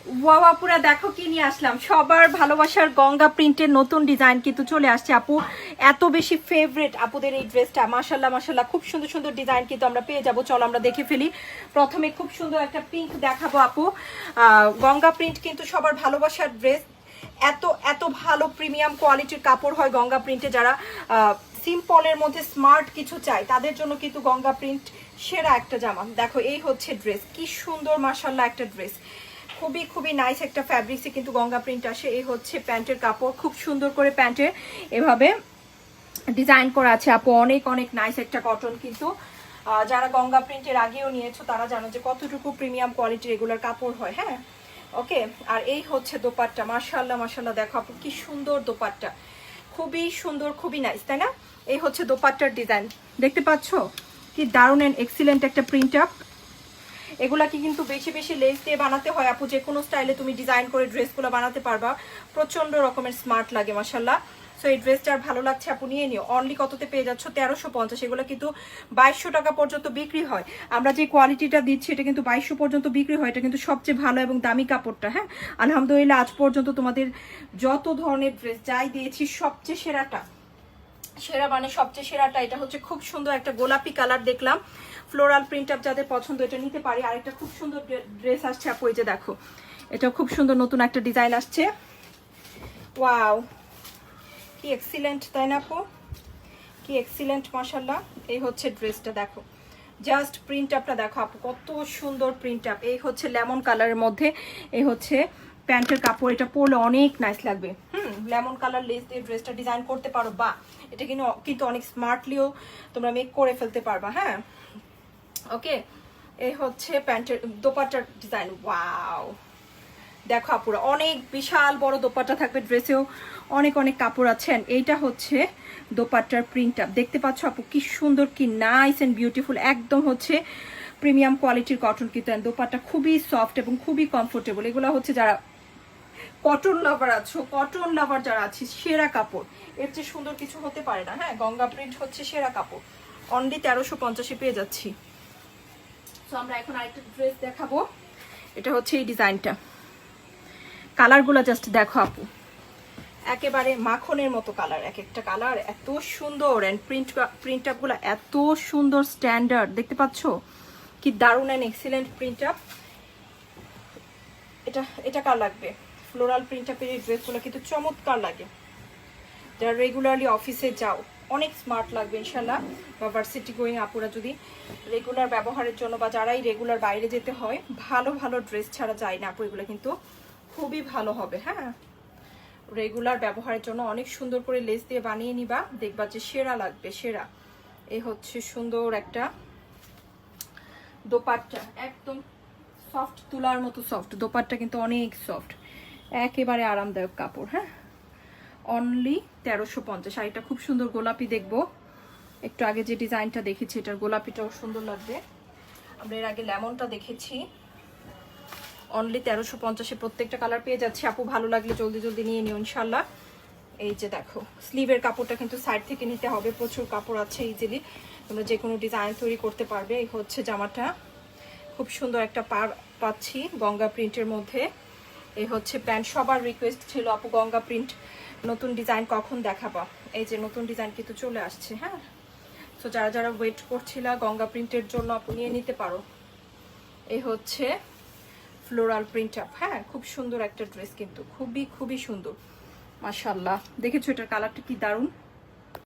Wow আপুরা দেখো কি নিয়ে আসলাম, সবার ভালোবাসার গঙ্গা প্রিন্টের নতুন ডিজাইন কিন্তু চলে আসছে আপু। এত বেশি ফেভারিট আপুদের এই ড্রেসটা, মাশাল্লাহ মাশাল্লাহ, খুব সুন্দর সুন্দর ডিজাইন কিন্তু আমরা পেয়ে যাবো। চলো আমরা দেখে ফেলি। প্রথমে খুব সুন্দর একটা পিঙ্ক দেখাবো আপু। গঙ্গা প্রিন্ট কিন্তু সবার ভালোবাসার ড্রেস। এত এত ভালো প্রিমিয়াম কোয়ালিটির কাপড় হয় গঙ্গা প্রিন্টে। যারা সিম্পলের মধ্যে স্মার্ট কিছু চাই তাদের জন্য কিন্তু গঙ্গা প্রিন্ট সেরা একটা জামা। দেখো এই হচ্ছে ড্রেস, কি সুন্দর মাশাল্লাহ একটা ড্রেস, খুবই খুবই নাইস একটা ফ্যাব্রিক্সে কিন্তু গঙ্গা প্রিন্ট আসে। এই হচ্ছে প্যান্টের কাপড়, খুব সুন্দর করে প্যান্টে এভাবে ডিজাইন করা আছে আপু, অনেক অনেক নাইস একটা কটন কিন্তু। যারা গঙ্গা প্রিন্টের আগেও নিয়েছো তারা জানো যে কতটুকু প্রিমিয়াম কোয়ালিটির রেগুলার কাপড় হয়। হ্যাঁ ওকে, আর এই হচ্ছে দোপাট্টা, মাশাআল্লাহ মাশাআল্লাহ, দেখো আপু কি সুন্দর দোপাট্টা, খুবই সুন্দর, খুবই নাইস, তাই না? এই হচ্ছে দোপাট্টার ডিজাইন, দেখতে পাচ্ছো কি দারুণ এন্ড এক্সিলেন্ট একটা প্রিন্ট আপ। এগুলাকে কিন্তু বেশি বেশি লেস দিয়ে বানাতে হয় আপু, যে কোনো স্টাইলে তুমি ডিজাইন করে ড্রেসগুলো বানাতে পারবা, প্রচন্ড রকমের স্মার্ট লাগে মাশাআল্লাহ। সো এই ড্রেসটা আর ভালো লাগছে আপু, নিয়ে নিও। অনলি কততে পেয়ে যাচ্ছ? 1350। এগুলো কিন্তু 2200 টাকা পর্যন্ত বিক্রি হয়। আমরা যে কোয়ালিটিটা দিচ্ছি এটা কিন্তু 2200 পর্যন্ত বিক্রি হয়। এটা কিন্তু সবচেয়ে ভালো এবং দামি কাপড়টা। হ্যাঁ আলহামদুলিল্লাহ, আজ পর্যন্ত তোমাদের যত ধরনের ড্রেস যাই দিয়েছি সবচেয়ে সেরাটা, সেরা মানে সবচেয়ে সেরাটা। এটা হচ্ছে খুব সুন্দর একটা গোলাপি কালার দেখলাম, ফ্লোরাল প্রিন্ট আপ, যাদের পছন্দ এটা নিতে পারি। আর একটা খুব সুন্দর ড্রেস আসছে আপু, এই যে দেখো, এটা খুব সুন্দর নতুন একটা ডিজাইন আসছে। ওয়াও কি এক্সিলেন্ট, তাই না আপু? কি এক্সিলেন্ট মাশাআল্লাহ। এই হচ্ছে ড্রেসটা, দেখো জাস্ট প্রিন্ট আপটা দেখো আপু, কত সুন্দর প্রিন্ট আপ। এই হচ্ছে লেমন কালারের মধ্যে, এই হচ্ছে প্যান্টের কাপড়। এটা পরলে অনেক নাইস লাগবে। লেমন কালার লেস দিয়ে ড্রেসটা ডিজাইন করতে পারো, বা এটা কিন্তু অনেক স্মার্টলিও তোমরা মেক করে ফেলতে পারবা। হ্যাঁ ওকে, এই হচ্ছে প্যান্টের দোপাট্টার ডিজাইন। ওয়াও দেখো আপুরা, অনেক বিশাল বড় দোপাট্টা থাকবে, ড্রেসেও অনেক অনেক কাপড় আছেন। এইটা হচ্ছে দোপাট্টার প্রিন্ট আপ, দেখতে পাচ্ছ আপু কি সুন্দর, কি নাইস এন্ড বিউটিফুল, একদম হচ্ছে প্রিমিয়াম কোয়ালিটির কটন কিন্তু। দোপাট্টা খুবই সফট এবং খুবই কমফোর্টেবল। এগুলো হচ্ছে যারা কটন লাভার আছো, কটন লাভার যারা আছিস, সেরা কাপড়, এর চেয়ে সুন্দর কিছু হতে পারে না। হ্যাঁ গঙ্গা প্রিন্ট হচ্ছে সেরা কাপড়, অনলি 1350 পেয়ে যাচ্ছি। তো আমরা এখন আরেকটা ড্রেস দেখাবো, এটা হচ্ছে এই ডিজাইনটা। কালারগুলো জাস্ট দেখো আপু, একেবারে মাখনের মতো কালার, এক একটা কালার এত সুন্দর। অ্যান্ড প্রিন্ট আপগুলো এত সুন্দর, স্ট্যান্ডার্ড, দেখতে পাচ্ছ কি দারুণ অ্যান্ড এক্সিলেন্ট প্রিন্ট আপ। এটা কার লাগবে? ফ্লোরাল প্রিন্ট আপের এই ড্রেসগুলো কিন্তু চমৎকার লাগে। যারা রেগুলারলি অফিসে যাও অনেক স্মার্ট লাগবে ইনশাল্লাহ, বা ভার্সিটি গোয়িং আপুরা যদি রেগুলার ব্যবহারের জন্য, বা যারাই রেগুলার বাইরে যেতে হয়, ভালো ভালো ড্রেস ছাড়া যায় না আপু, এগুলো কিন্তু খুবই ভালো হবে। হ্যাঁ রেগুলার ব্যবহারের জন্য অনেক সুন্দর করে লেস দিয়ে বানিয়ে নিবা, দেখবা যে সেরা লাগবে, সেরা। এই হচ্ছে সুন্দর একটা দোপাট্টা, একদম সফট, তুলার মতো সফট দোপাট্টা, কিন্তু অনেক সফট, একেবারে আরামদায়ক কাপড়। হ্যাঁ অনলি 1350। শাড়িটা খুব সুন্দর গোলাপি, দেখবো একটু আগে যে ডিজাইনটা দেখেছি এটার গোলাপিটাও সুন্দর লাগবে। আমরা এর আগে লেমনটা দেখেছি। অনলি 1350 প্রত্যেকটা কালার পেয়ে যাচ্ছে আপু, ভালো লাগলে জলদি জলদি নিয়ে নিও ইনশাল্লাহ। এই যে দেখো, স্লিভের কাপড়টা কিন্তু সাইড থেকে নিতে হবে, প্রচুর কাপড় আছে, ইজিলি তোমরা যে কোনো ডিজাইন তৈরি করতে পারবে। এই হচ্ছে জামাটা, খুব সুন্দর একটা পার পাচ্ছি গঙ্গা প্রিন্টের মধ্যে। এই হচ্ছে প্যান্ট। সবার রিকোয়েস্ট ছিল আপু গঙ্গা প্রিন্ট নতুন ডিজাইন কখন দেখাবা, এই যে নতুন ডিজাইন কিন্তু চলে আসছে। হ্যাঁ তো যারা যারা ওয়েট করছিলা গঙ্গা প্রিন্টের জন্য আপু নিয়ে নিতে পারো। এই হচ্ছে ফ্লোরাল প্রিন্ট আপ। হ্যাঁ খুব সুন্দর একটা ড্রেস কিন্তু, খুবই খুবই সুন্দর মাশাআল্লাহ। দেখেছো এটার কালারটা কি দারুণ,